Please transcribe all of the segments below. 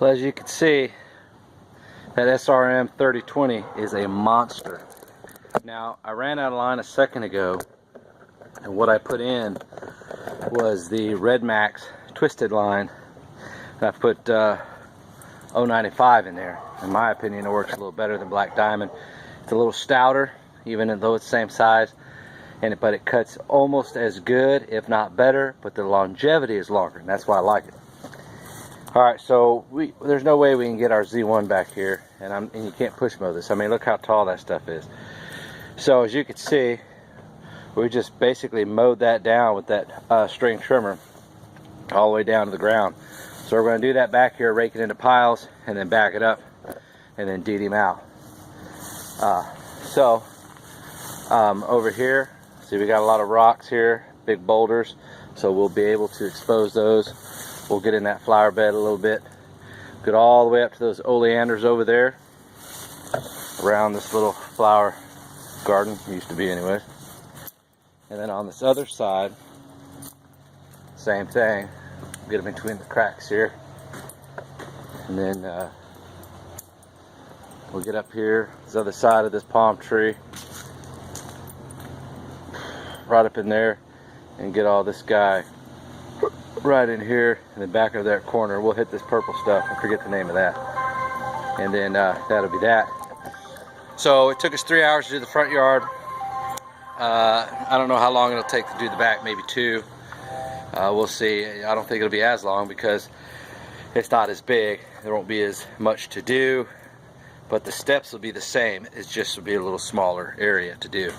Well, as you can see, that SRM-3020 is a monster. Now, I ran out of line a second ago, and what I put in was the RedMax twisted line, and I put 095 in there. In my opinion, it works a little better than Black Diamond. It's a little stouter, even though it's the same size, but it cuts almost as good, if not better, but the longevity is longer, and that's why I like it. Alright, so there's no way we can get our Z1 back here, and you can't push mow this. I mean, look how tall that stuff is. So as you can see, we just basically mowed that down with that string trimmer all the way down to the ground. So we're going to do that back here, rake it into piles, and then back it up, and then deed him out. Over here, see, we got a lot of rocks here, big boulders, so we'll be able to expose those. We'll get in that flower bed a little bit, get all the way up to those oleanders over there, around this little flower garden, used to be anyways. And then on this other side, same thing, get them between the cracks here. And then we'll get up here, this other side of this palm tree, right up in there, and get all this guy right in here in the back of that corner. We'll hit this purple stuff, I forget the name of that, and then that'll be that. So it took us 3 hours to do the front yard. I don't know how long it'll take to do the back, maybe 2. We'll see. I don't think it'll be as long because it's not as big. There won't be as much to do, but the steps will be the same. It just will be a little smaller area to do.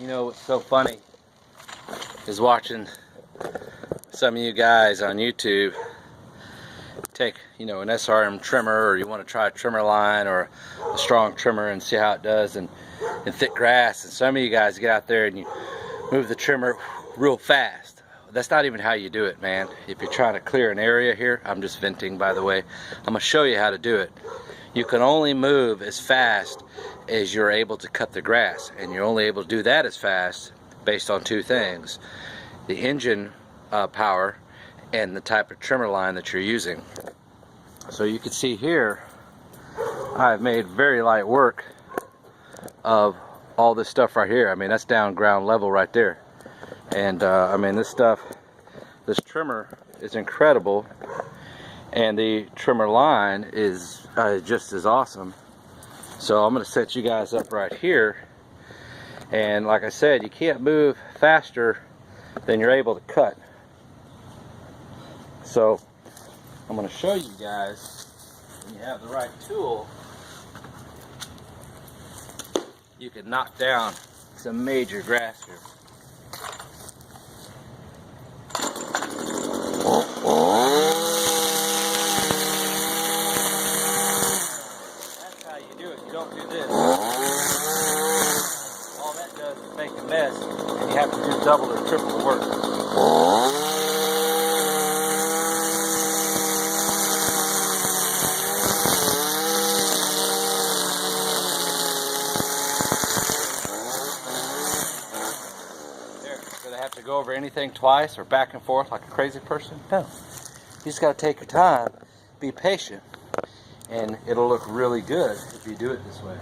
You know what's so funny is watching some of you guys on YouTube take, an SRM trimmer, or you want to try a trimmer line or a strong trimmer and see how it does in thick grass, and some of you guys get out there and you move the trimmer real fast. That's not even how you do it, man. If you're trying to clear an area here, I'm just venting, by the way, I'm going to show you how to do it. You can only move as fast as you're able to cut the grass, and you're only able to do that as fast based on 2 things: the engine power and the type of trimmer line that you're using. So you can see here I've made very light work of all this stuff right here. I mean, that's down ground level right there. And I mean, this stuff, this trimmer is incredible, and the trimmer line is just as awesome. So I'm going to set you guys up right here, and like I said, you can't move faster than you're able to cut. So I'm going to show you guys, when you have the right tool, you can knock down some major grass here. That's how you do it. You don't do this. All that does is make a mess, and you have to do double or triple the work. Do they have to go over anything twice or back and forth like a crazy person? No. You just got to take your time, be patient, and it'll look really good if you do it this way.